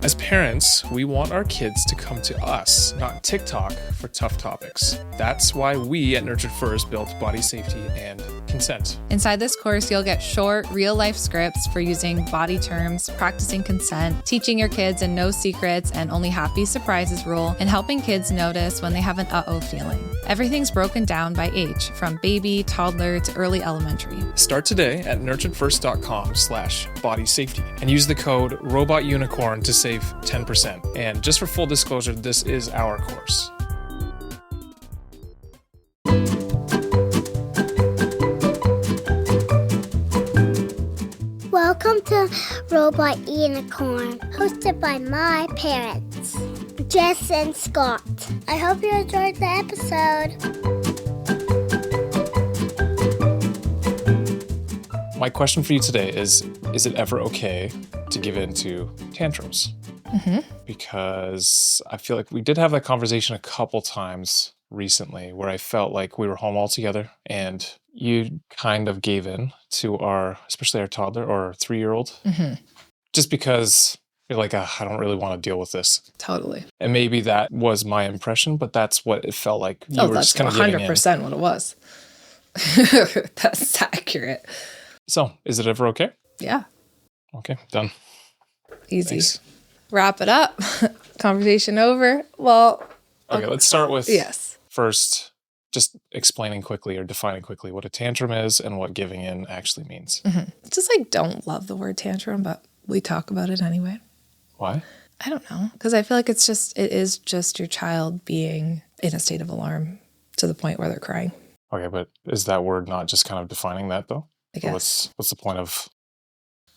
As parents, we want our kids to come to us, not TikTok, for tough topics. That's why we at Nurtured First built body safety and consent. Inside this course, you'll get short, real-life scripts for using body terms, practicing consent, teaching your kids a no secrets and only happy surprises rule, and helping kids notice when they have an uh-oh feeling. Everything's broken down by age, from baby, toddler, to early elementary. Start today at nurturedfirst.com/body safety and use the code ROBOTUNICORN to save 10%. And just for full disclosure, this is our course. Welcome to Robot Unicorn, hosted by my parents, Jess and Scott. I hope you enjoyed the episode. My question for you today is it ever okay to give in to tantrums? Mm-hmm. Because I feel like we did have that conversation a couple times recently where I felt like we were home all together and you kind of gave in to especially our toddler or 3-year-old, just because you're like, I don't really want to deal with this. Totally. And maybe that was my impression, but that's what it felt like. You were just kind of giving in. 100% what it was. That's accurate. So, is it ever okay? Yeah. Okay, done. Easy. Thanks. Wrap it up. Conversation over. Well. Okay, let's start with yes. First, just explaining quickly or defining quickly what a tantrum is and what giving in actually means. Just don't love the word tantrum, but we talk about it anyway. Why? I don't know. Because I feel like it is just your child being in a state of alarm to the point where they're crying. Okay, but is that word not just kind of defining that though? I guess. What's the point of?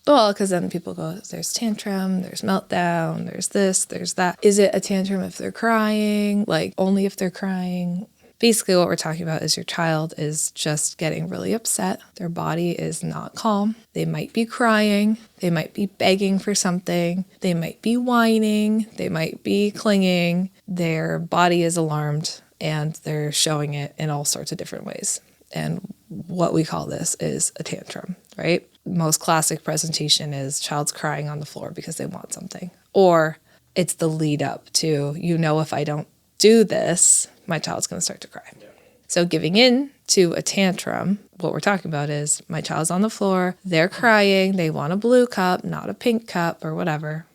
Well, because then people go, there's tantrum, there's meltdown, there's this, there's that. Is it a tantrum if they're crying? Like, only if they're crying? Basically, what we're talking about is your child is just getting really upset. Their body is not calm. They might be crying. They might be begging for something. They might be whining. They might be clinging. Their body is alarmed, and they're showing it in all sorts of different ways. And what we call this is a tantrum, right? Most classic presentation is child's crying on the floor because they want something. Or it's the lead up to, if I don't do this, my child's going to start to cry. Yeah. So giving in to a tantrum, what we're talking about is my child's on the floor, they're crying, they want a blue cup, not a pink cup or whatever.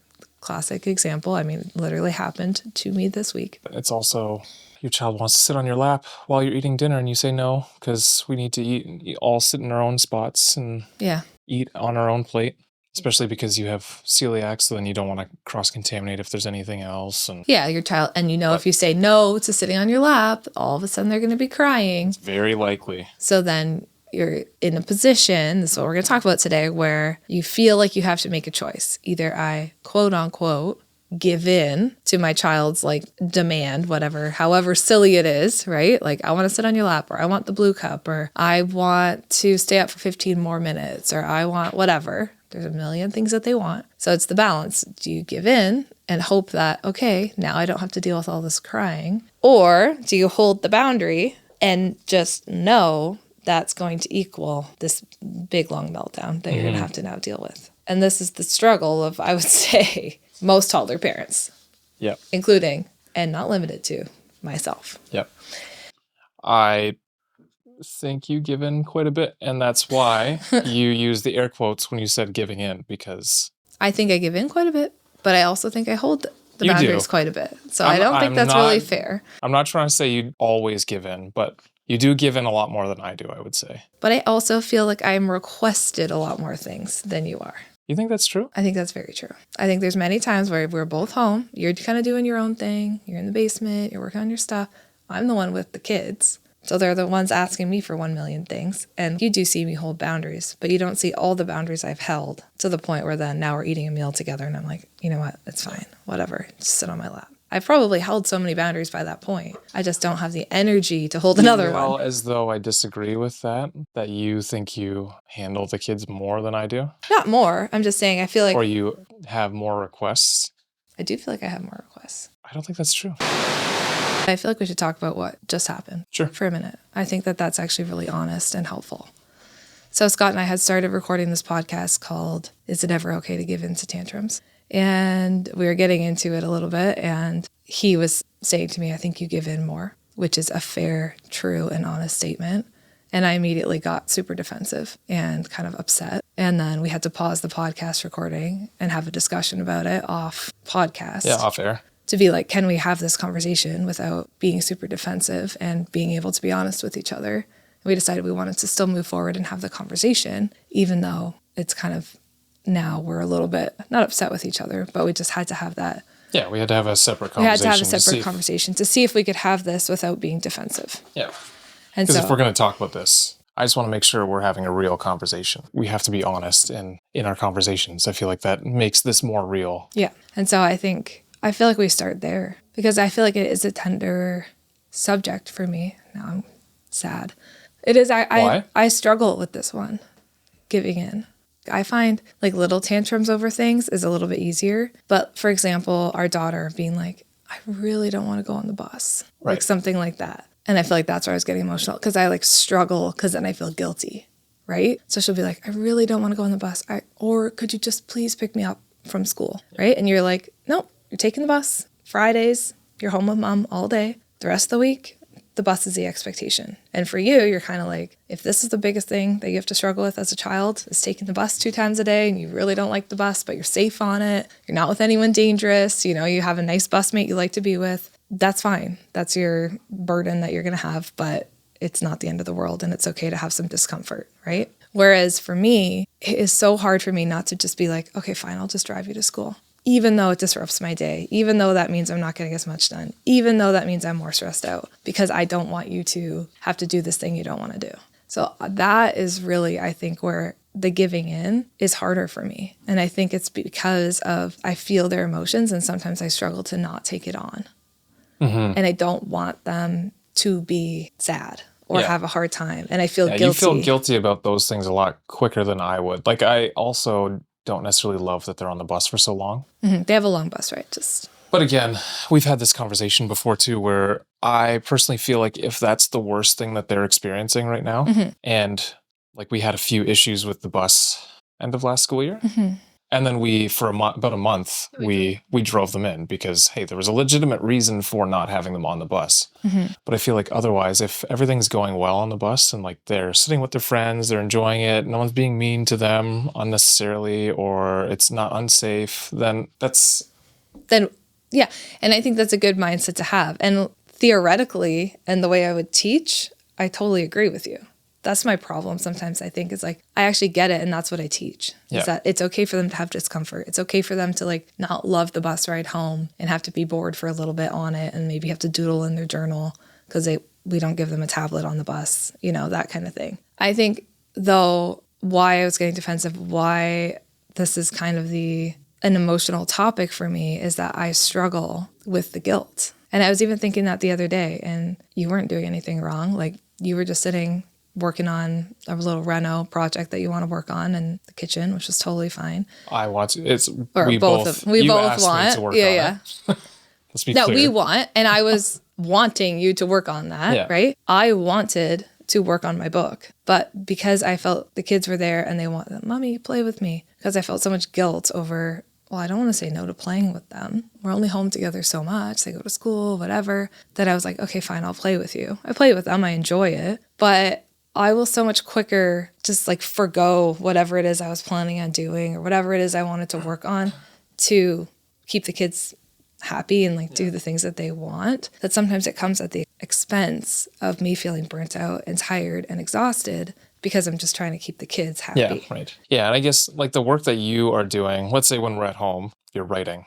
Classic example. I mean, it literally happened to me this week. It's also your child wants to sit on your lap while you're eating dinner and you say no because we need to eat, all sit in our own spots and eat on our own plate, especially because you have celiac, so then you don't want to cross-contaminate if there's anything else. And yeah, your child, and if you say no to sitting on your lap, all of a sudden they're going to be crying. It's very likely. So then you're in a position, this is what we're going to talk about today, where you feel like you have to make a choice. Either I, quote unquote, give in to my child's demand, whatever, however silly it is, right? Like, I want to sit on your lap, or I want the blue cup, or I want to stay up for 15 more minutes, or I want whatever. There's a million things that they want. So it's the balance. Do you give in and hope that, okay, now I don't have to deal with all this crying? Or do you hold the boundary and just know that's going to equal this big, long meltdown that you're going to have to now deal with? And this is the struggle of, I would say, most toddler parents. Yep. Including, and not limited to, myself. Yep. I think you give in quite a bit, and that's why you use the air quotes when you said giving in, because I think I give in quite a bit, but I also think I hold the boundaries quite a bit. So I don't think that's really fair. I'm not trying to say you always give in, but you do give in a lot more than I do, I would say. But I also feel like I'm requested a lot more things than you are. You think that's true? I think that's very true. I think there's many times where we're both home. You're kind of doing your own thing. You're in the basement. You're working on your stuff. I'm the one with the kids. So they're the ones asking me for 1 million things. And you do see me hold boundaries, but you don't see all the boundaries I've held to the point where then now we're eating a meal together and I'm like, you know what? It's fine. Whatever. Just sit on my lap. I've probably held so many boundaries by that point. I just don't have the energy to hold another one. As though I disagree with that you think you handle the kids more than I do? Not more. I'm just saying I feel like... Or you have more requests? I do feel like I have more requests. I don't think that's true. I feel like we should talk about what just happened for a minute. I think that that's actually really honest and helpful. So Scott and I had started recording this podcast called Is It Ever Okay to Give In to Tantrums? And we were getting into it a little bit, and he was saying to me, I think you give in more, which is a fair, true, and honest statement. And I immediately got super defensive and kind of upset. And then we had to pause the podcast recording and have a discussion about it off podcast. Yeah, off air. To be like, can we have this conversation without being super defensive and being able to be honest with each other? And we decided we wanted to still move forward and have the conversation, even though it's kind of now we're a little bit not upset with each other, but we just had to have that. Yeah, we had to have a separate conversation. We had to have a separate conversation to see if we could have this without being defensive. Yeah. And Because so, if we're going to talk about this, I just want to make sure we're having a real conversation. We have to be honest in our conversations. I feel like that makes this more real. yeah. And so I feel like we start there because I feel like it is a tender subject for me. Now I'm sad. It is. Why? I struggle with this one, giving in. I find like little tantrums over things is a little bit easier. But for example, our daughter being like, I really don't want to go on the bus. Right. Like something like that. And I feel like that's where I was getting emotional because I like struggle because then I feel guilty. Right. So she'll be like, I really don't want to go on the bus. Or could you just please pick me up from school? Right. And you're like, nope, you're taking the bus. Fridays, you're home with mom all day. The rest of the week, the bus is the expectation. And for you, you're kind of like, if this is the biggest thing that you have to struggle with as a child is taking the bus 2 times a day and you really don't like the bus, but you're safe on it. You're not with anyone dangerous. You know, you have a nice busmate you like to be with. That's fine. That's your burden that you're going to have, but it's not the end of the world and it's okay to have some discomfort, right? Whereas for me, it is so hard for me not to just be like, okay, fine, I'll just drive you to school. Even though it disrupts my day, even though that means I'm not getting as much done, even though that means I'm more stressed out because I don't want you to have to do this thing you don't want to do. So that is really, I think, where the giving in is harder for me. And I think it's because of I feel their emotions and sometimes I struggle to not take it on. Mm-hmm. And I don't want them to be sad or have a hard time. And I feel guilty. You feel guilty about those things a lot quicker than I would. Like I also don't necessarily love that they're on the bus for so long. Mm-hmm. They have a long bus ride. But again, we've had this conversation before too, where I personally feel like if that's the worst thing that they're experiencing right now, and like we had a few issues with the bus end of last school year, and then we, for about a month, we drove them in because, hey, there was a legitimate reason for not having them on the bus. But I feel like otherwise, if everything's going well on the bus and like they're sitting with their friends, they're enjoying it, no one's being mean to them unnecessarily, or it's not unsafe, then yeah. And I think that's a good mindset to have. And theoretically, and the way I would teach, I totally agree with you. That's my problem sometimes, I think, is like, I actually get it, and that's what I teach. Is that it's okay for them to have discomfort. It's okay for them to like not love the bus ride home and have to be bored for a little bit on it and maybe have to doodle in their journal because we don't give them a tablet on the bus, you know, that kind of thing. I think, though, why I was getting defensive, why this is kind of an emotional topic for me is that I struggle with the guilt. And I was even thinking that the other day, and you weren't doing anything wrong. Like, you were just sitting working on a little reno project that you want to work on in the kitchen, which is totally fine. I want to. We both want. To work yeah. Let's be that clear. we want, and I was wanting you to work on that, right? I wanted to work on my book, but because I felt the kids were there and they wanted, Mommy, play with me, because I felt so much guilt over, well, I don't want to say no to playing with them. We're only home together so much. They go to school, whatever, that I was like, okay, fine, I'll play with you. I play with them. I enjoy it, but I will so much quicker just like forgo whatever it is I was planning on doing or whatever it is I wanted to work on to keep the kids happy and like do the things that they want, that sometimes it comes at the expense of me feeling burnt out and tired and exhausted because I'm just trying to keep the kids happy. Yeah, right. Yeah, and I guess like the work that you are doing, let's say when we're at home, you're writing.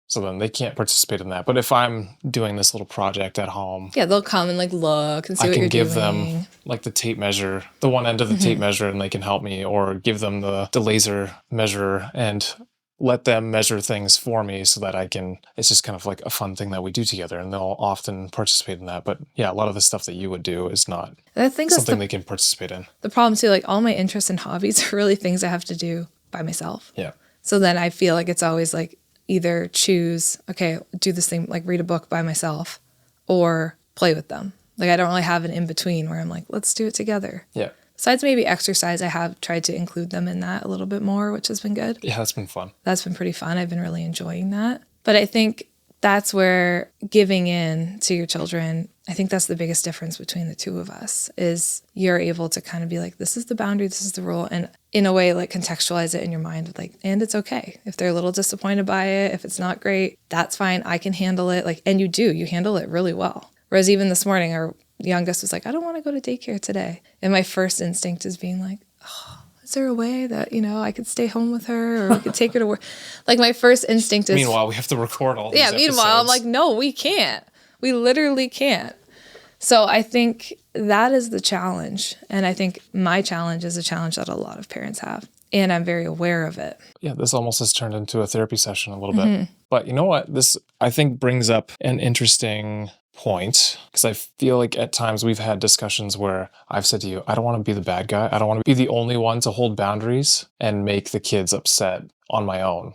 So then they can't participate in that. But if I'm doing this little project at home, they'll come and like look and see what you're doing. I can give them like the tape measure, the one end of the tape measure, and they can help me, or give them the laser measure and let them measure things for me so that I can, it's just kind of like a fun thing that we do together, and they'll often participate in that. But yeah, a lot of the stuff that you would do is not something they can participate in. The problem too, like all my interests and hobbies are really things I have to do by myself. Yeah. So then I feel like it's always like either choose, okay, do this thing, like read a book by myself, or play with them. Like I don't really have an in-between where I'm like, let's do it together. Yeah. Besides maybe exercise, I have tried to include them in that a little bit more, which has been good. Yeah, that's been fun. That's been pretty fun. I've been really enjoying that. But I think that's where giving in to your children, I think that's the biggest difference between the two of us, is you're able to kind of be like, this is the boundary, this is the rule. And in a way, like contextualize it in your mind with like, and it's okay. If they're a little disappointed by it, if it's not great, that's fine. I can handle it. Like, and you handle it really well. Whereas even this morning, our youngest was like, I don't want to go to daycare today. And my first instinct is being like, oh, is there a way that, I could stay home with her or we could take her to work? Like my first instinct is... Meanwhile, we have to record all these meanwhile, I'm episodes. like, no, we can't. We literally can't. So I think that is the challenge. And I think my challenge is a challenge that a lot of parents have. And I'm very aware of it. Yeah, this almost has turned into a therapy session a little bit. But you know what? This, I think, brings up an interesting point, because I feel like at times we've had discussions where I've said to you, I don't want to be the bad guy. I don't want to be the only one to hold boundaries and make the kids upset on my own.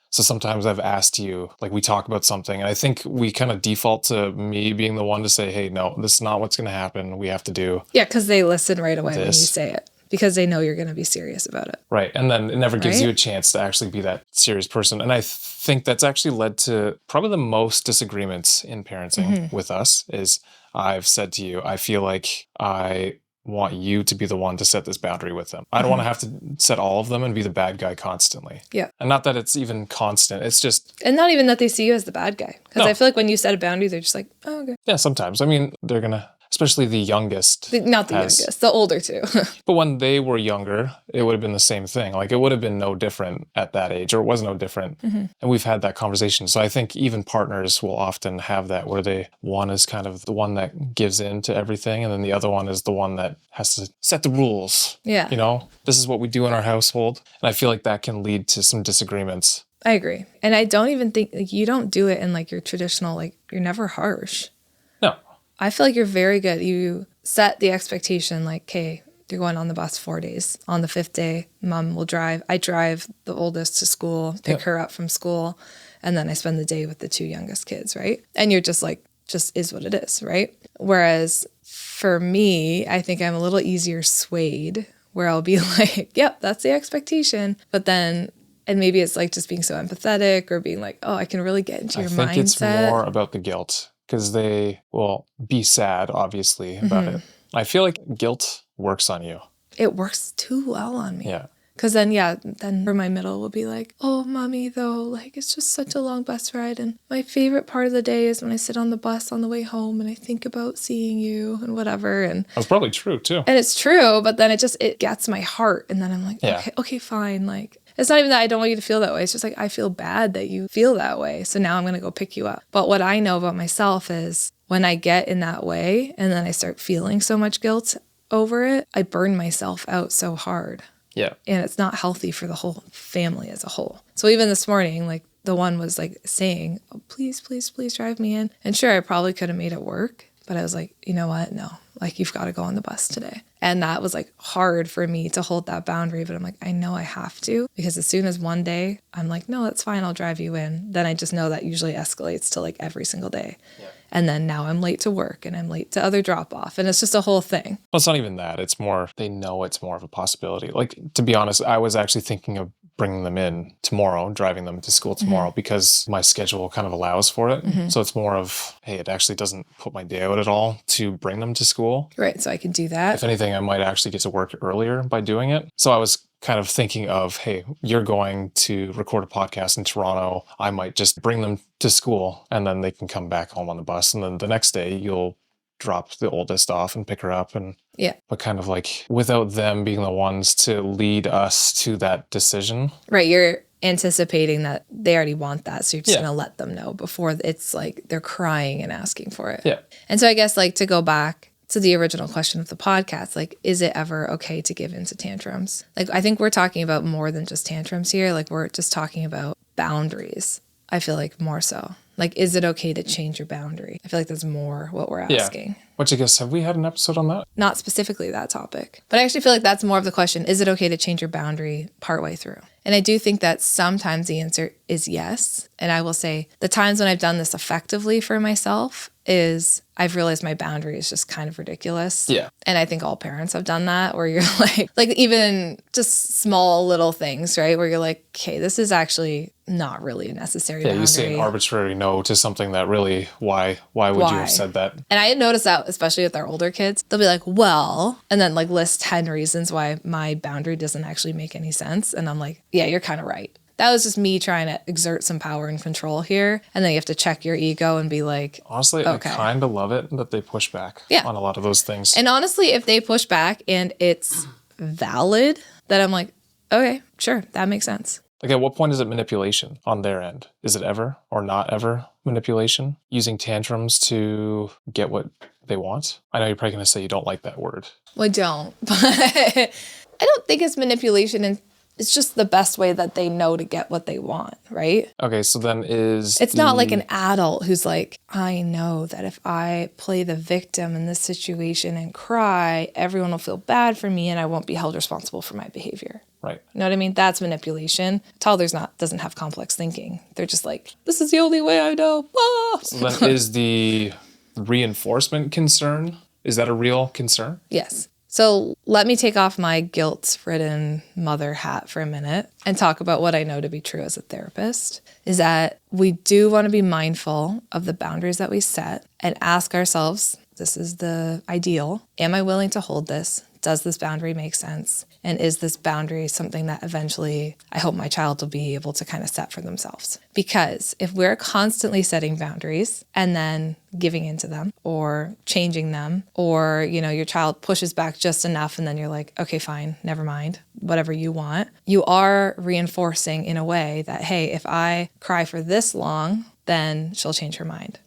So sometimes I've asked you, like we talk about something, and I think we kind of default to me being the one to say, hey, no, this is not what's going to happen. We have to do Yeah, because they listen right away when you this. say it, because they know you're going to be serious about it. Right. And then it never gives Right? you a chance to actually be that serious person. And I think that's actually led to probably the most disagreements in parenting with us is I've said to you, I feel like I want you to be the one to set this boundary with them. I don't want to have to set all of them and be the bad guy constantly. Yeah. And not that it's even constant. It's just, And not even that they see you as the bad guy. Because No. I feel like when you set a boundary, they're just like, oh, okay. yeah, sometimes. I mean, they're going to, especially the youngest. Not the youngest, the older two. But when they were younger, it would have been the same thing. Like it would have been no different at that age, or it was no different. And we've had that conversation. So I think even partners will often have that where one is kind of the one that gives in to everything. And then the other one is the one that has to set the rules. Yeah. This is what we do in our household. And I feel like that can lead to some disagreements. I agree. And I don't even think, like, you don't do it in like your traditional, like, you're never harsh. No. I feel like you're very good. You set the expectation like, okay, you're going on the bus 4 days. On the 5th day, mom will drive. I drive the oldest to school, pick her up from school, and then I spend the day with the 2 youngest kids, right? And you're just like, just is what it is, right? Whereas for me, I think I'm a little easier swayed where I'll be like, yep, that's the expectation. But then, and maybe it's like just being so empathetic or being like, oh, I can really get into your mindset. I think it's more about the guilt because they will be sad, obviously, about it. I feel like guilt works on you. It works too well on me. Yeah. Because then for my middle will be like, oh, mommy, though, like, it's just such a long bus ride. And my favorite part of the day is when I sit on the bus on the way home and I think about seeing you and whatever. And That's probably true, too. and it's true, but then it gets my heart. And then I'm like, Yeah. okay, fine. Like, it's not even that I don't want you to feel that way. It's just like, I feel bad that you feel that way. So now I'm going to go pick you up. But what I know about myself is when I get in that way and then I start feeling so much guilt over it, I burn myself out so hard. Yeah. And it's not healthy for the whole family as a whole. So even this morning, like, the one was like saying, oh, please, please, please drive me in. And sure, I probably could have made it work. But I was like, you know what? No, like, you've got to go on the bus today. And that was like hard for me to hold that boundary. But I'm like, I know I have to, because as soon as one day I'm like, no, that's fine, I'll drive you in. Then I just know that usually escalates to like every single day. Yeah. And then now I'm late to work and I'm late to other drop off. And it's just a whole thing. Well, it's not even that. It's more, they know it's more of a possibility. Like, to be honest, I was actually thinking of bringing them in tomorrow, driving them to school tomorrow, because my schedule kind of allows for it. So it's more of, hey, it actually doesn't put my day out at all to bring them to school. Right. So I can do that. If anything, I might actually get to work earlier by doing it. So I was kind of thinking of, hey, you're going to record a podcast in Toronto. I might just bring them to school and then they can come back home on the bus. And then the next day you'll drop the oldest off and pick her up. And Yeah. but kind of like without them being the ones to lead us to that decision. Right. You're anticipating that they already want that. So you're just Yeah. going to let them know before it's like they're crying and asking for it. Yeah. And so I guess, like, to go back to the original question of the podcast, like, is it ever okay to give into tantrums? Like, I think we're talking about more than just tantrums here. Like, we're just talking about boundaries. I feel like more so. Like, is it okay to change your boundary? I feel like that's more what we're asking. Which I guess, have we had an episode on that? Not specifically that topic. But I actually feel like that's more of the question. Is it okay to change your boundary partway through? And I do think that sometimes the answer is yes. And I will say the times when I've done this effectively for myself is I've realized my boundary is just kind of ridiculous. Yeah. And I think all parents have done that, where you're like even just small little things, right? Where you're like, okay, this is actually not really a necessary boundary. You say an arbitrary no to something that really, why would you have said that? And I noticed that, especially with our older kids, they'll be like, well, and then like list 10 reasons why my boundary doesn't actually make any sense. And I'm like, yeah, you're kind of right. That was just me trying to exert some power and control here. And then you have to check your ego and be like, honestly, okay. I kind of love it that they push back on a lot of those things. And honestly, if they push back and it's valid, then I'm like, okay, sure, that makes sense. Like, at what point is it manipulation on their end? Is it ever or not ever manipulation? Using tantrums to get what they want? I know you're probably going to say you don't like that word. Well, I don't. But I don't think it's manipulation, and it's just the best way that they know to get what they want, right? Okay, so then it's not like an adult who's like, I know that if I play the victim in this situation and cry, everyone will feel bad for me and I won't be held responsible for my behavior. Right. You know what I mean? That's manipulation. Toddlers doesn't have complex thinking. They're just like, this is the only way I know. Ah! So then is the reinforcement concern, is that a real concern? Yes. So let me take off my guilt-ridden mother hat for a minute and talk about what I know to be true as a therapist, is that we do want to be mindful of the boundaries that we set and ask ourselves, this is the ideal, am I willing to hold this? Does this boundary make sense? And is this boundary something that eventually I hope my child will be able to kind of set for themselves? Because if we're constantly setting boundaries and then giving into them or changing them, or, your child pushes back just enough and then you're like, okay, fine, never mind, whatever you want, you are reinforcing in a way that, hey, if I cry for this long, then she'll change her mind.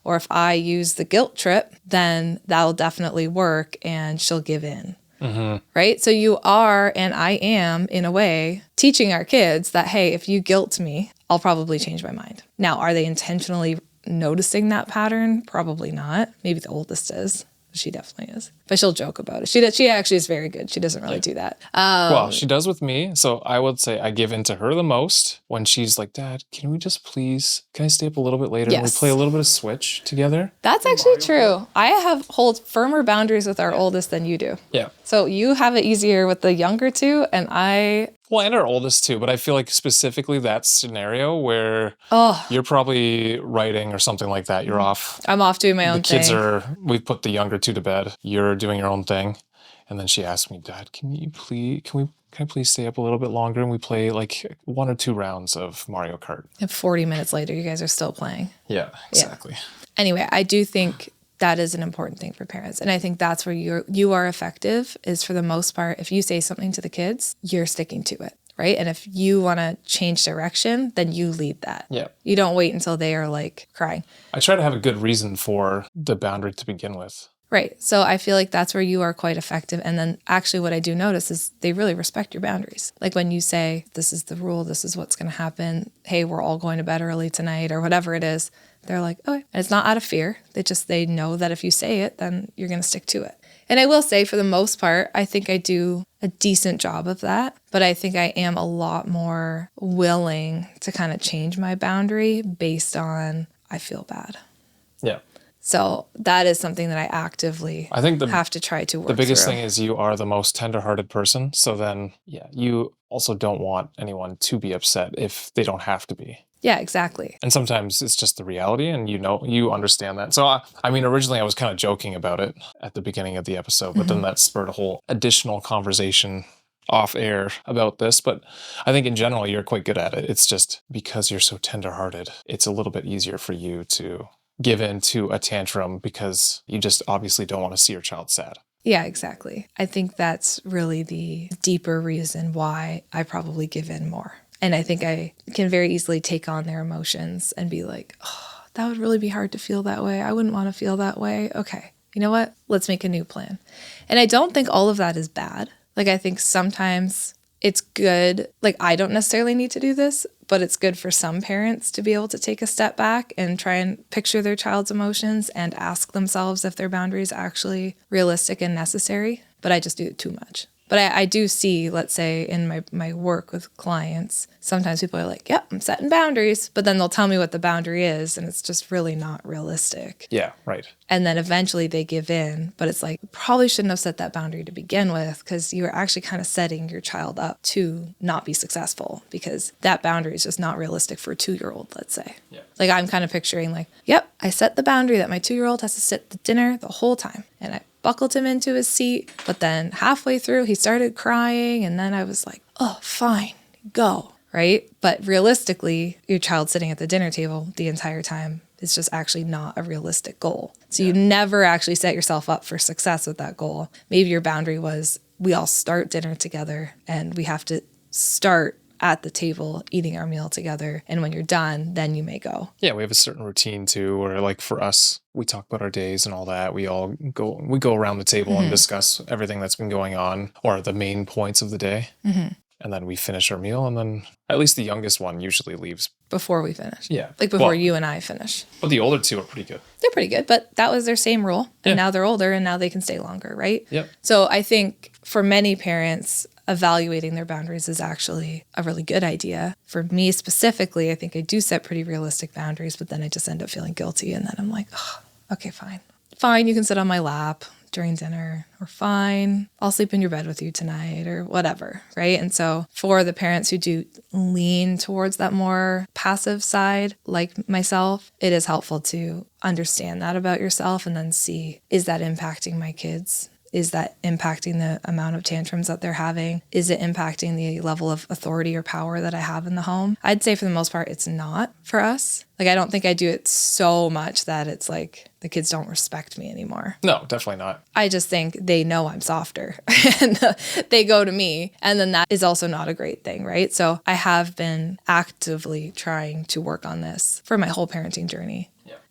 Or if I use the guilt trip, then that'll definitely work and she'll give in. Mm-hmm. Right? So you are, and I am, in a way, teaching our kids that, hey, if you guilt me, I'll probably change my mind. Now, are they intentionally noticing that pattern? Probably not. Maybe the oldest is. She definitely is. But she'll joke about it. She actually is very good. She doesn't really do that. Well, she does with me. So I would say I give in to her the most when she's like, Dad, can I stay up a little bit later? Yes. And we play a little bit of Switch together? That's actually true. I hold firmer boundaries with our oldest than you do. Yeah. So you have it easier with the younger two, and and our oldest too, but I feel like specifically that scenario where you're probably writing or something like that. You're off. I'm off doing my own thing. The kids we've put the younger two to bed. You're doing your own thing. And then she asked me, Dad, can I please stay up a little bit longer and we play like 1 or 2 rounds of Mario Kart? And 40 minutes later, you guys are still playing. Yeah, exactly. Yeah. Anyway, I do think that is an important thing for parents. And I think that's where you are effective, is for the most part, if you say something to the kids, you're sticking to it, right? And if you want to change direction, then you lead that. Yeah. You don't wait until they are like crying. I try to have a good reason for the boundary to begin with. Right. So I feel like that's where you are quite effective. And then actually what I do notice is they really respect your boundaries. Like when you say, this is the rule, this is what's going to happen. Hey, we're all going to bed early tonight, or whatever it is. They're like, okay. And it's not out of fear. They know that if you say it, then you're going to stick to it. And I will say, for the most part, I think I do a decent job of that. But I think I am a lot more willing to kind of change my boundary based on I feel bad. Yeah. So that is something that I actively have to try to work through. The biggest thing is you are the most tenderhearted person. So then, you also don't want anyone to be upset if they don't have to be. Yeah, exactly. And sometimes it's just the reality, and you understand that. So, originally I was kind of joking about it at the beginning of the episode, but then that spurred a whole additional conversation off air about this. But I think in general, you're quite good at it. It's just because you're so tenderhearted, it's a little bit easier for you to give in to a tantrum because you just obviously don't want to see your child sad. Yeah, exactly. I think that's really the deeper reason why I probably give in more. And I think I can very easily take on their emotions and be like, oh, that would really be hard to feel that way. I wouldn't want to feel that way. Okay, you know what? Let's make a new plan. And I don't think all of that is bad. Like, I think sometimes it's good. Like, I don't necessarily need to do this, but it's good for some parents to be able to take a step back and try and picture their child's emotions and ask themselves if their boundary is actually realistic and necessary. But I just do it too much. But I do see, let's say in my work with clients, sometimes people are like, yep, I'm setting boundaries, but then they'll tell me what the boundary is and it's just really not realistic. Yeah, right. And then eventually they give in, but it's like, you probably shouldn't have set that boundary to begin with because you were actually kind of setting your child up to not be successful because that boundary is just not realistic for a 2-year-old, let's say. Yeah. Like I'm kind of picturing like, yep, I set the boundary that my 2-year-old has to sit at dinner the whole time. And I buckled him into his seat, but then halfway through he started crying and then I was like, oh, fine, go, right? But realistically, your child sitting at the dinner table the entire time is just actually not a realistic goal. So you never actually set yourself up for success with that goal. Maybe your boundary was we all start dinner together and we have to start at the table eating our meal together. And when you're done, then you may go. Yeah, we have a certain routine too, where like for us, we talk about our days and all that. We go around the table and discuss everything that's been going on or the main points of the day. And then we finish our meal and then at least the youngest one usually leaves. Before we finish. Yeah. Like before you and I finish. But the older two are pretty good. They're pretty good, but that was their same rule. And now they're older and now they can stay longer, right? Yep. So I think for many parents, evaluating their boundaries is actually a really good idea. For me specifically, I think I do set pretty realistic boundaries, but then I just end up feeling guilty. And then I'm like, oh, okay, fine. Fine, you can sit on my lap during dinner, or fine, I'll sleep in your bed with you tonight, or whatever, right? And so for the parents who do lean towards that more passive side, like myself, it is helpful to understand that about yourself and then see, is that impacting my kids? Is that impacting the amount of tantrums that they're having? Is it impacting the level of authority or power that I have in the home? I'd say for the most part, it's not for us. Like, I don't think I do it so much that it's like the kids don't respect me anymore. No, definitely not. I just think they know I'm softer and they go to me. And then that is also not a great thing, right? So I have been actively trying to work on this for my whole parenting journey.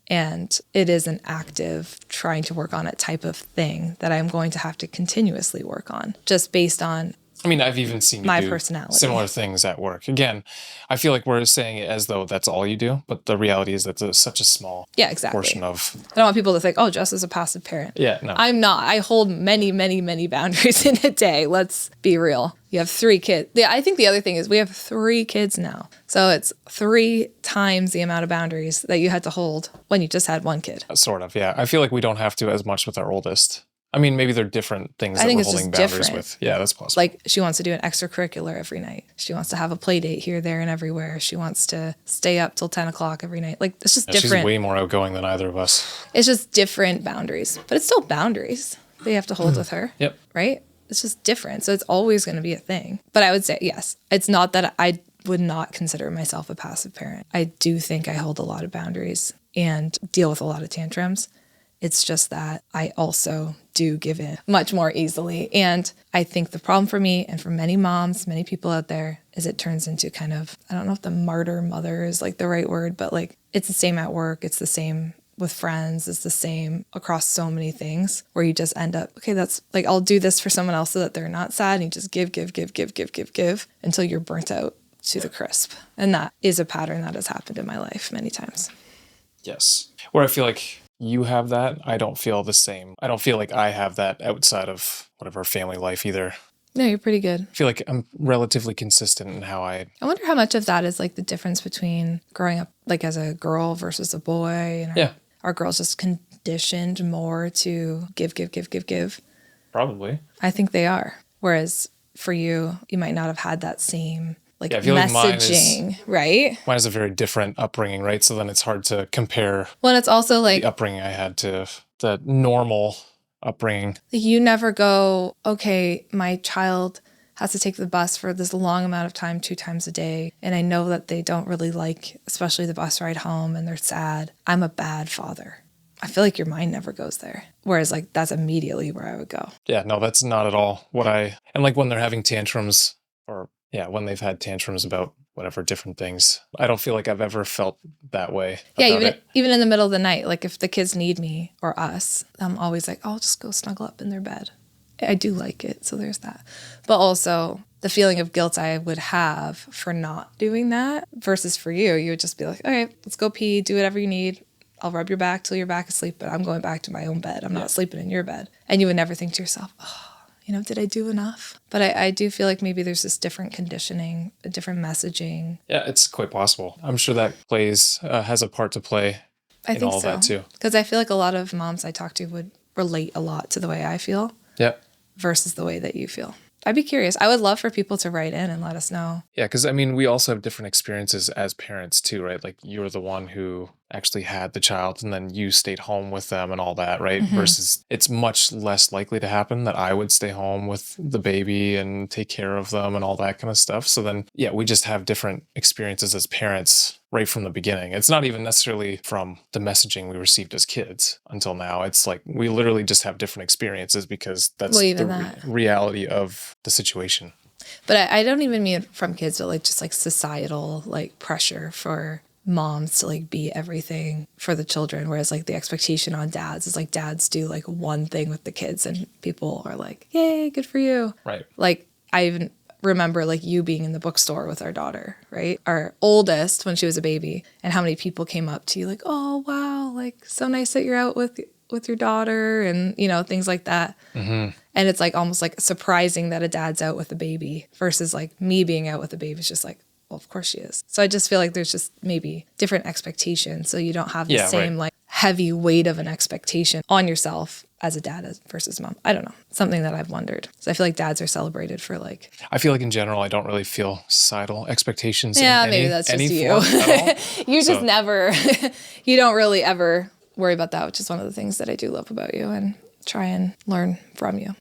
And it is an active trying to work on it type of thing that I'm going to have to continuously work on just based on I mean, I've even seen you my do personality. Similar things at work. Again, I feel like we're saying it as though that's all you do, but the reality is that it's such a small portion of... I don't want people to think, oh, Jess is a passive parent. Yeah, no. I'm not. I hold many, many, many boundaries in a day. Let's be real. You have 3 kids. Yeah, I think the other thing is we have 3 kids now. So it's 3 times the amount of boundaries that you had to hold when you just had 1 kid. Sort of, yeah. I feel like we don't have to as much with our oldest. I mean, maybe they're different things that we're holding boundaries with. Yeah, that's possible. Like, she wants to do an extracurricular every night. She wants to have a play date here, there, and everywhere. She wants to stay up till 10 o'clock every night. Like, it's just different. She's way more outgoing than either of us. It's just different boundaries. But it's still boundaries that you have to hold with her. Yep. Right? It's just different. So it's always going to be a thing. But I would say, yes, it's not that I would not consider myself a passive parent. I do think I hold a lot of boundaries and deal with a lot of tantrums. It's just that I also do give in much more easily. And I think the problem for me and for many moms, many people out there, is it turns into kind of, I don't know if the martyr mother is like the right word, but like it's the same at work. It's the same with friends. It's the same across so many things where you just end up, okay, that's like, I'll do this for someone else so that they're not sad. And you just give until you're burnt out to the crisp. And that is a pattern that has happened in my life many times. Yes. Where I feel like you have that, I don't feel the same. I don't feel like I have that outside of whatever family life either. No, you're pretty good. I feel like I'm relatively consistent in how I wonder how much of that is like the difference between growing up like as a girl versus a boy. And our girls just conditioned more to give. Probably. I think they are. Whereas for you, you might not have had that same like I feel messaging, like right? Mine is a very different upbringing, right? So then it's hard to compare Well, it's also like the upbringing I had to the normal upbringing. You never go, okay, my child has to take the bus for this long amount of time 2 times a day. And I know that they don't really like, especially the bus ride home, and they're sad. I'm a bad father. I feel like your mind never goes there. Whereas like that's immediately where I would go. Yeah, no, that's not at all what and like when they're having tantrums or when they've had tantrums about whatever different things, I don't feel like I've ever felt that way. Yeah, even in the middle of the night, like if the kids need me or us, I'm always like, I'll just go snuggle up in their bed. I do like it, so there's that. But also the feeling of guilt I would have for not doing that versus for you, you would just be like, okay, let's go pee, do whatever you need. I'll rub your back till you're back asleep, but I'm going back to my own bed. I'm not sleeping in your bed. And you would never think to yourself, oh, did I do enough? But I do feel like maybe there's this different conditioning, a different messaging. Yeah, it's quite possible. I'm sure that has a part to play I in think all so. that too. Because I feel like a lot of moms I talk to would relate a lot to the way I feel Yeah. versus the way that you feel. I'd be curious. I would love for people to write in and let us know. Yeah, because I mean, we also have different experiences as parents too, right? Like you're the one who actually had the child and then you stayed home with them and all that, right? Versus it's much less likely to happen that I would stay home with the baby and take care of them and all that kind of stuff. So then, yeah, we just have different experiences as parents right from the beginning. It's not even necessarily from the messaging we received as kids until now. It's like we literally just have different experiences because that's the reality of the situation. But I don't even mean from kids, but like just like societal like pressure for moms to like be everything for the children, whereas like the expectation on dads is like dads do like one thing with the kids and people are like, yay, good for you. Right. Like I even remember like you being in the bookstore with our daughter, right? Our oldest when she was a baby, and how many people came up to you like, oh wow, like so nice that you're out with your daughter and things like that. And it's like almost like surprising that a dad's out with a baby versus like me being out with a baby. It's just like, well, of course she is. So I just feel like there's just maybe different expectations. So you don't have the same like heavy weight of an expectation on yourself as a dad versus mom. I don't know. Something that I've wondered. So I feel like dads are celebrated for like... I feel like in general, I don't really feel societal expectations. Yeah, maybe that's just you. You just never, you don't really ever worry about that, which is one of the things that I do love about you and try and learn from you.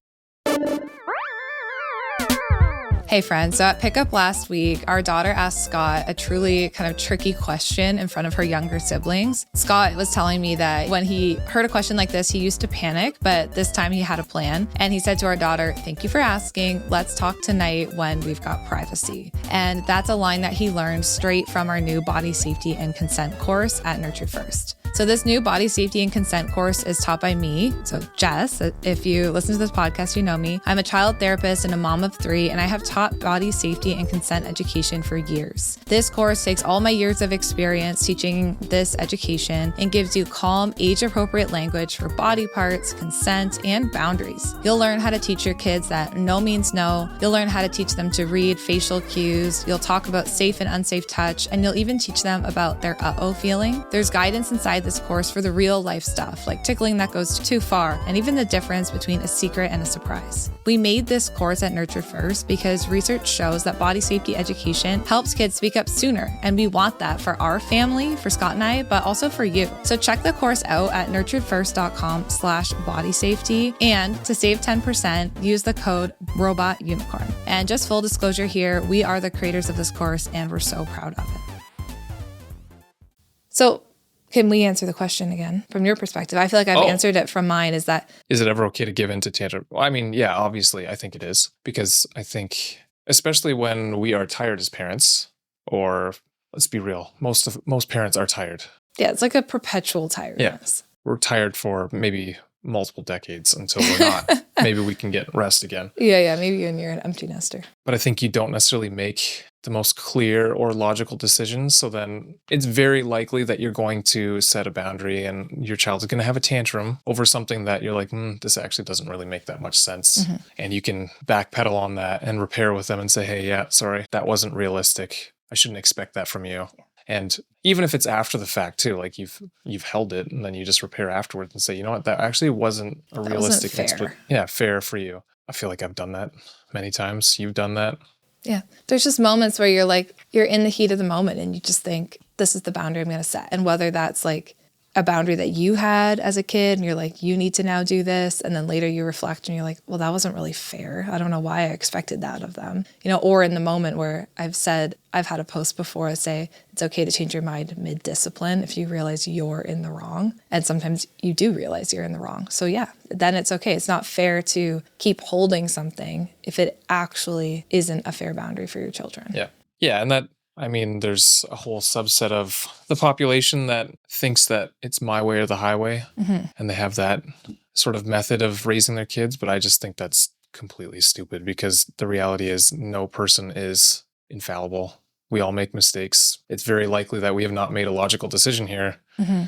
Hey friends, so at pickup last week, our daughter asked Scott a truly kind of tricky question in front of her younger siblings. Scott was telling me that when he heard a question like this, he used to panic, but this time he had a plan. And he said to our daughter, thank you for asking. Let's talk tonight when we've got privacy. And that's a line that he learned straight from our new body safety and consent course at Nurture First. So this new body safety and consent course is taught by me. So Jess, if you listen to this podcast, you know me. I'm a child therapist and a mom of 3, and I have taught body safety and consent education for years. This course takes all my years of experience teaching this education and gives you calm, age-appropriate language for body parts, consent, and boundaries. You'll learn how to teach your kids that no means no. You'll learn how to teach them to read facial cues. You'll talk about safe and unsafe touch, and you'll even teach them about their uh-oh feeling. There's guidance inside this course for the real life stuff, like tickling that goes too far, and even the difference between a secret and a surprise. We made this course at Nurture First because research shows that body safety education helps kids speak up sooner, and we want that for our family, for Scott and I, but also for you. So check the course out at nurturedfirst.com/bodysafety, and to save 10%, use the code ROBOTUNICORN. And just full disclosure here, we are the creators of this course, and we're so proud of it. So can we answer the question again from your perspective? I feel like I've answered it from mine. Is it ever okay to give in to tantrum? Well, I mean, yeah, obviously, I think it is. Because I think, especially when we are tired as parents, or let's be real, most parents are tired. Yeah, it's like a perpetual tiredness. Yeah. We're tired for maybe multiple decades until we're not. Maybe we can get rest again. Yeah, maybe you're an empty nester. But I think you don't necessarily make the most clear or logical decisions. So then it's very likely that you're going to set a boundary and your child is going to have a tantrum over something that you're like, this actually doesn't really make that much sense. Mm-hmm. And you can backpedal on that and repair with them and say, hey, yeah, sorry, that wasn't realistic. I shouldn't expect that from you. And even if it's after the fact too, like you've held it and then you just repair afterwards and say, you know what, that actually wasn't a realistic fair for you. I feel like I've done that many times. You've done that. Yeah. There's just moments where you're in the heat of the moment and you just think, this is the boundary I'm going to set. And whether that's like a boundary that you had as a kid and you're like, you need to now do this. And then later you reflect and you're like, well, that wasn't really fair. I don't know why I expected that of them. Or in the moment where I've had a post before say, it's okay to change your mind mid-discipline if you realize you're in the wrong. And sometimes you do realize you're in the wrong. So yeah, then it's okay. It's not fair to keep holding something if it actually isn't a fair boundary for your children. Yeah. Yeah. And there's a whole subset of the population that thinks that it's my way or the highway. Mm-hmm. And they have that sort of method of raising their kids. But I just think that's completely stupid because the reality is no person is infallible. We all make mistakes. It's very likely that we have not made a logical decision here. Mm-hmm.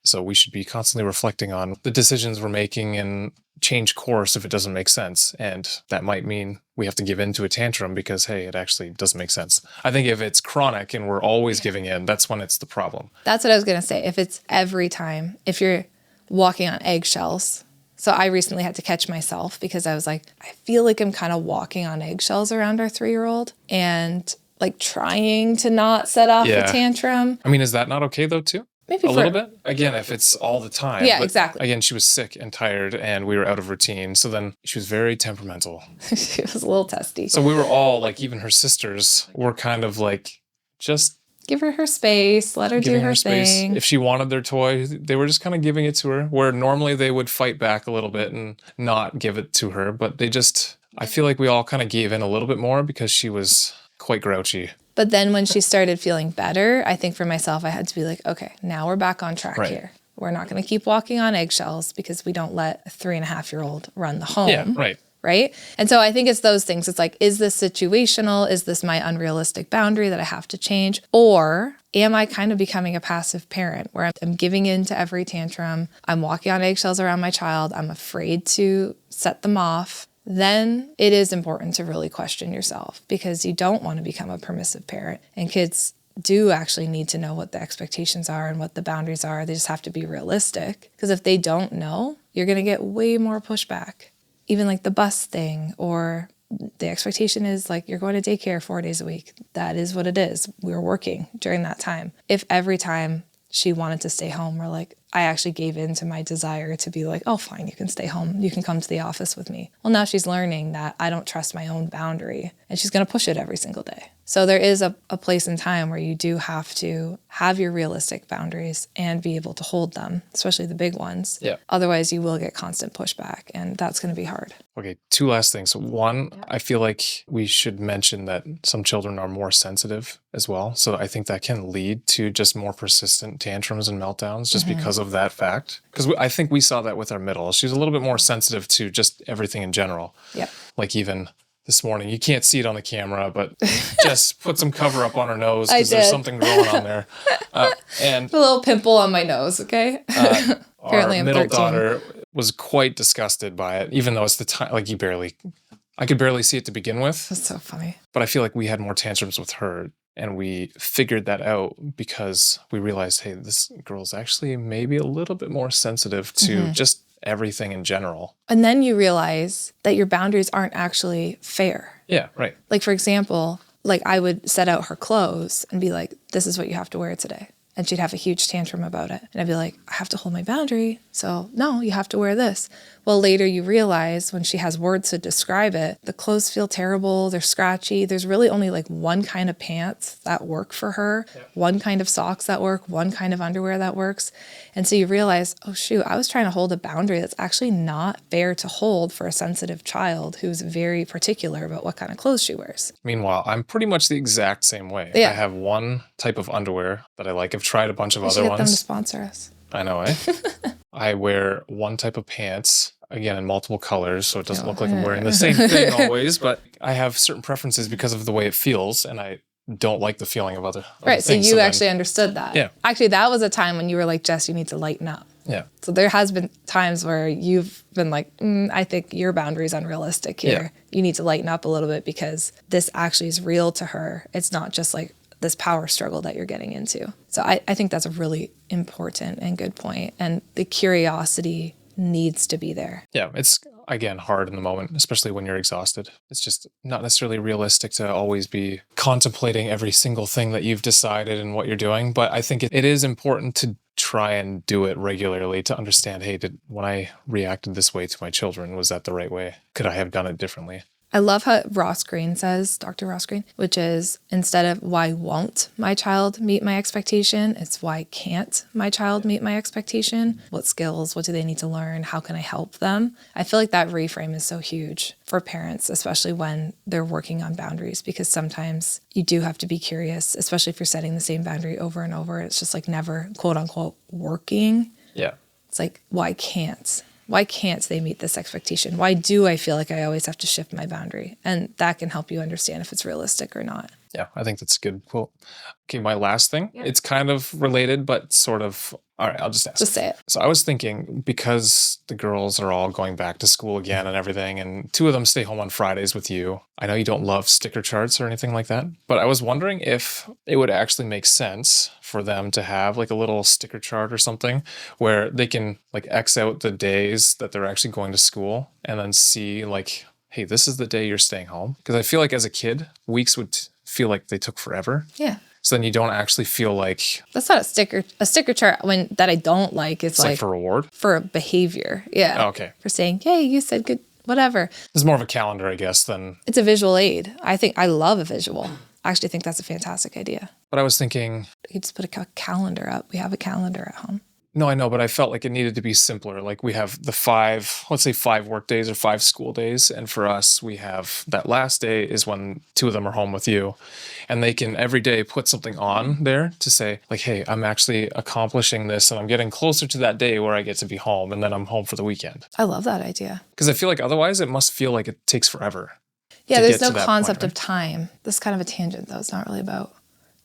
So we should be constantly reflecting on the decisions we're making and change course if it doesn't make sense. And that might mean we have to give in to a tantrum because, hey, it actually doesn't make sense. I think if it's chronic and we're always giving in, that's when it's the problem. That's what I was going to say. If it's every time, if you're walking on eggshells. So I recently had to catch myself because I was like, I feel like I'm kind of walking on eggshells around our 3-year-old and like trying to not set off a tantrum. I mean, is that not okay though, too? Maybe a little bit. Again, if it's all the time. Yeah, but exactly. Again, she was sick and tired and we were out of routine. So then she was very temperamental. She was a little testy. So we were all like, even her sisters were kind of like, just give her space, let her do her thing. If she wanted their toy, they were just kind of giving it to her, where normally they would fight back a little bit and not give it to her. But they just, I feel like we all kind of gave in a little bit more because she was quite grouchy. But then when she started feeling better, I think for myself, I had to be like, okay, now we're back on track here. We're not going to keep walking on eggshells because we don't let a 3.5-year-old run the home. Yeah, right. Right? And so I think it's those things. It's like, is this situational? Is this my unrealistic boundary that I have to change? Or am I kind of becoming a passive parent where I'm giving in to every tantrum? I'm walking on eggshells around my child. I'm afraid to set them off. Then it is important to really question yourself because you don't want to become a permissive parent. And kids do actually need to know what the expectations are and what the boundaries are. They just have to be realistic because if they don't know, you're going to get way more pushback. Even like the bus thing, or the expectation is like you're going to daycare 4 days a week. That is what it is. We were working during that time. If every time she wanted to stay home, we're like, I actually gave in to my desire to be like, oh, fine, you can stay home. You can come to the office with me. Well, now she's learning that I don't trust my own boundary and she's going to push it every single day. So there is a place in time where you do have to have your realistic boundaries and be able to hold them, especially the big ones. Yeah. Otherwise, you will get constant pushback and that's going to be hard. Okay, 2 last things. One, I feel like we should mention that some children are more sensitive as well. So I think that can lead to just more persistent tantrums and meltdowns just because of that fact. Because I think we saw that with our middle. She's a little bit more sensitive to just everything in general. Yeah. Like even this morning, you can't see it on the camera, but just put some cover up on her nose because there's something growing on there. And a little pimple on my nose, okay? Apparently our I'm middle 13. daughter was quite disgusted by it, even though it's the time, like I could barely see it to begin with. That's so funny. But I feel like we had more tantrums with her and we figured that out because we realized, hey, this girl's actually maybe a little bit more sensitive to just everything in general. And then you realize that your boundaries aren't actually fair. Yeah, right. Like, for example, like I would set out her clothes and be like, this is what you have to wear today. And she'd have a huge tantrum about it. And I'd be like, I have to hold my boundary. So no, you have to wear this. Well, later you realize when she has words to describe it, the clothes feel terrible. They're scratchy. There's really only like one kind of pants that work for her, one kind of socks that work, one kind of underwear that works. And so you realize, oh shoot, I was trying to hold a boundary that's actually not fair to hold for a sensitive child who's very particular about what kind of clothes she wears. Meanwhile, I'm pretty much the exact same way. Yeah. I have one type of underwear that I like. I've tried a bunch of We other should get ones. them to sponsor us. I know, eh? I wear one type of pants, again, in multiple colors, so it doesn't look like I'm wearing the same thing always, but I have certain preferences because of the way it feels, and I don't like the feeling of other Right, so things. you actually understood that. Yeah. Actually, that was a time when you were like, Jess, you need to lighten up. Yeah. So there has been times where you've been like, I think your boundary is unrealistic here. Yeah. You need to lighten up a little bit because this actually is real to her. It's not just like this power struggle that you're getting into. So I think that's a really important and good point. And the curiosity needs to be there. Yeah, it's, again, hard in the moment, especially when you're exhausted. It's just not necessarily realistic to always be contemplating every single thing that you've decided and what you're doing. But I think it is important to try and do it regularly to understand, hey, when I reacted this way to my children, was that the right way? Could I have done it differently? I love how Ross Green says, Dr. Ross Green, which is instead of why won't my child meet my expectation, it's why can't my child meet my expectation? What skills, what do they need to learn? How can I help them? I feel like that reframe is so huge for parents, especially when they're working on boundaries, because sometimes you do have to be curious, especially if you're setting the same boundary over and over. It's just like never, quote unquote, working. Yeah. It's like, why can't? Why can't they meet this expectation? Why do I feel like I always have to shift my boundary? And that can help you understand if it's realistic or not. Yeah, I think that's a good quote. Okay, my last thing. Yeah. It's kind of related, but sort of. All right, I'll just ask. Just say it. So I was thinking, because the girls are all going back to school again and everything, and two of them stay home on Fridays with you. I know you don't love sticker charts or anything like that, but I was wondering if it would actually make sense for them to have like a little sticker chart or something where they can like X out the days that they're actually going to school and then see like, hey, this is the day you're staying home. Because I feel like as a kid, weeks would feel like they took forever. Yeah. So then you don't actually feel like That's not a sticker chart that I don't like. It's like for reward. For a behavior. Yeah. Oh, okay. For saying, hey, you said good, whatever. It's more of a calendar, I guess, than. It's a visual aid. I love a visual. I actually think that's a fantastic idea. But I was thinking. You just put a calendar up. We have a calendar at home. No, I know, but I felt like it needed to be simpler. Like we have the 5 work days or 5 school days. And for us, we have that last day is when 2 of them are home with you. And they can every day put something on there to say like, hey, I'm actually accomplishing this and I'm getting closer to that day where I get to be home and then I'm home for the weekend. I love that idea. Because I feel like otherwise it must feel like it takes forever. Yeah, there's no concept of time. This is kind of a tangent though. It's not really about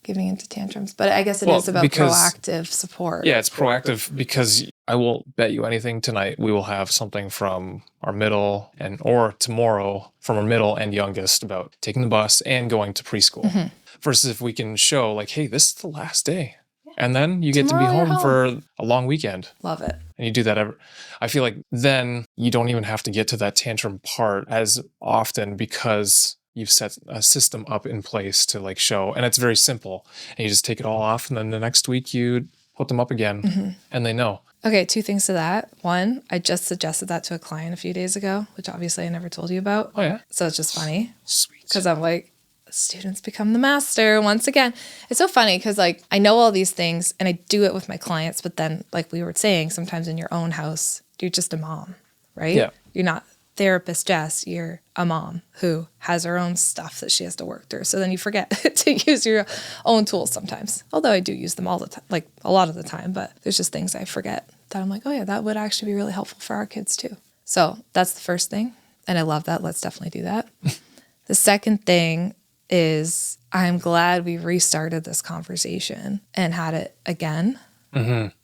giving into tantrums, but I guess it is about proactive support. Yeah, it's proactive because I will bet you anything tonight we will have something from our middle or tomorrow from our middle and youngest about taking the bus and going to preschool. Mm-hmm. Versus if we can show like, hey, this is the last day. Yeah. And then you get tomorrow to be home for a long weekend. Love it. And you do that I feel like then you don't even have to get to that tantrum part as often because you've set a system up in place to like show, and it's very simple. And you just take it all off, and then the next week you put them up again, and they know. Okay, 2 things to that. 1, I just suggested that to a client a few days ago, which obviously I never told you about. Oh yeah. So it's just funny. Sweet. Because I'm like, students become the master once again. It's so funny because like I know all these things and I do it with my clients, but then like we were saying, sometimes in your own house, you're just a mom, right? Yeah. You're not therapist Jess, you're a mom who has her own stuff that she has to work through. So then you forget to use your own tools sometimes. Although I do use them all the time, like a lot of the time, but there's just things I forget that I'm like, oh yeah, that would actually be really helpful for our kids too. So that's the first thing. And I love that. Let's definitely do that. The second thing is I'm glad we restarted this conversation and had it again.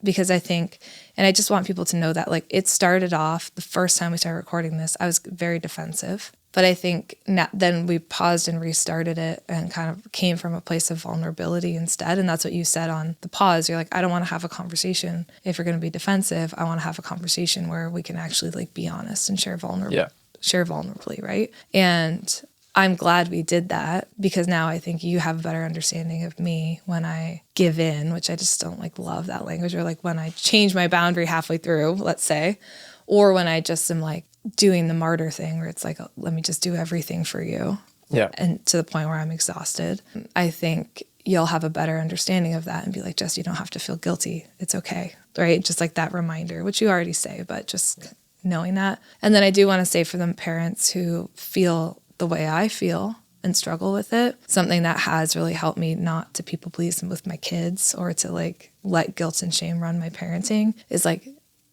Because I think, and I just want people to know that like it started off the first time we started recording this, I was very defensive, but I think then we paused and restarted it and kind of came from a place of vulnerability instead. And that's what you said on the pause. You're like, I don't want to have a conversation if you're going to be defensive. I want to have a conversation where we can actually like be honest and share vulnerably, right? And I'm glad we did that because now I think you have a better understanding of me when I give in, which I just don't like love that language, or like when I change my boundary halfway through, let's say, or when I just am like doing the martyr thing where it's like, let me just do everything for you. Yeah. And to the point where I'm exhausted. I think you'll have a better understanding of that and be like, Jess, you don't have to feel guilty. It's okay. Right. Just like that reminder, which you already say, but just knowing that. And then I do want to say for the parents who feel the way I feel and struggle with it, something that has really helped me not to people please with my kids or to like let guilt and shame run my parenting is like,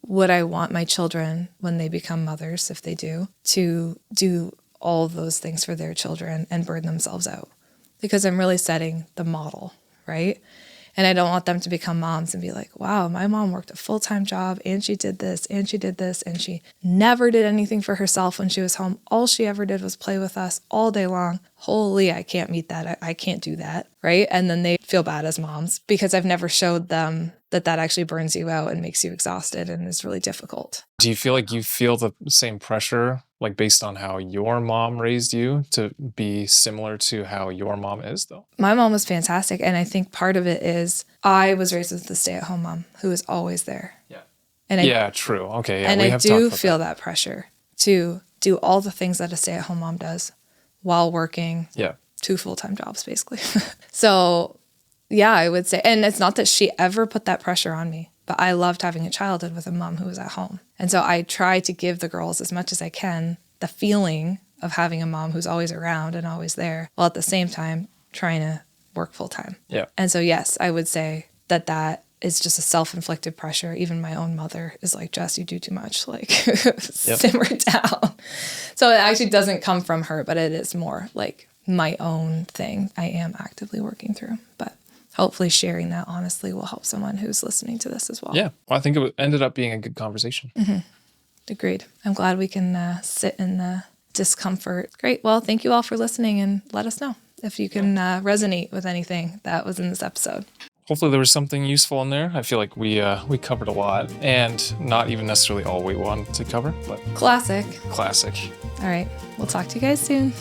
would I want my children when they become mothers, if they do, to do all of those things for their children and burn themselves out? Because I'm really setting the model, right? And I don't want them to become moms and be like, wow, my mom worked a full-time job and she did this and she did this and she never did anything for herself when she was home. All she ever did was play with us all day long. Holy, I can't meet that. I can't do that, right? And then they feel bad as moms because I've never showed them that actually burns you out and makes you exhausted and is really difficult. Do you feel like you feel the same pressure, like based on how your mom raised you, to be similar to how your mom is, though? My mom was fantastic. And I think part of it is I was raised with the stay-at-home mom who was always there. Yeah. And true. Okay. Yeah, and I do feel that pressure to do all the things that a stay-at-home mom does while working 2 full-time jobs, basically. So yeah, I would say, and it's not that she ever put that pressure on me, but I loved having a childhood with a mom who was at home. And so I try to give the girls as much as I can the feeling of having a mom who's always around and always there, while at the same time trying to work full time. Yeah. And so, yes, I would say that is just a self-inflicted pressure. Even my own mother is like, Jess, you do too much, like simmer down. So it actually doesn't come from her, but it is more like my own thing I am actively working through. But hopefully sharing that honestly will help someone who's listening to this as well. Yeah. Well, I think it ended up being a good conversation. Agreed. I'm glad we can sit in the discomfort. Great. Well, thank you all for listening, and let us know if you can resonate with anything that was in this episode. Hopefully there was something useful in there. I feel like we covered a lot, and not even necessarily all we wanted to cover, but Classic. classic. All right. We'll talk to you guys soon.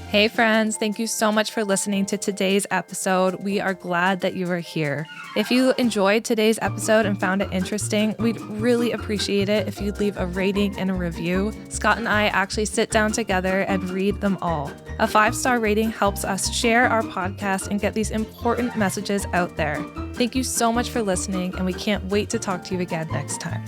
Hey friends, thank you so much for listening to today's episode. We are glad that you are here. If you enjoyed today's episode and found it interesting, we'd really appreciate it if you'd leave a rating and a review. Scott and I actually sit down together and read them all. A 5-star rating helps us share our podcast and get these important messages out there. Thank you so much for listening, and we can't wait to talk to you again next time.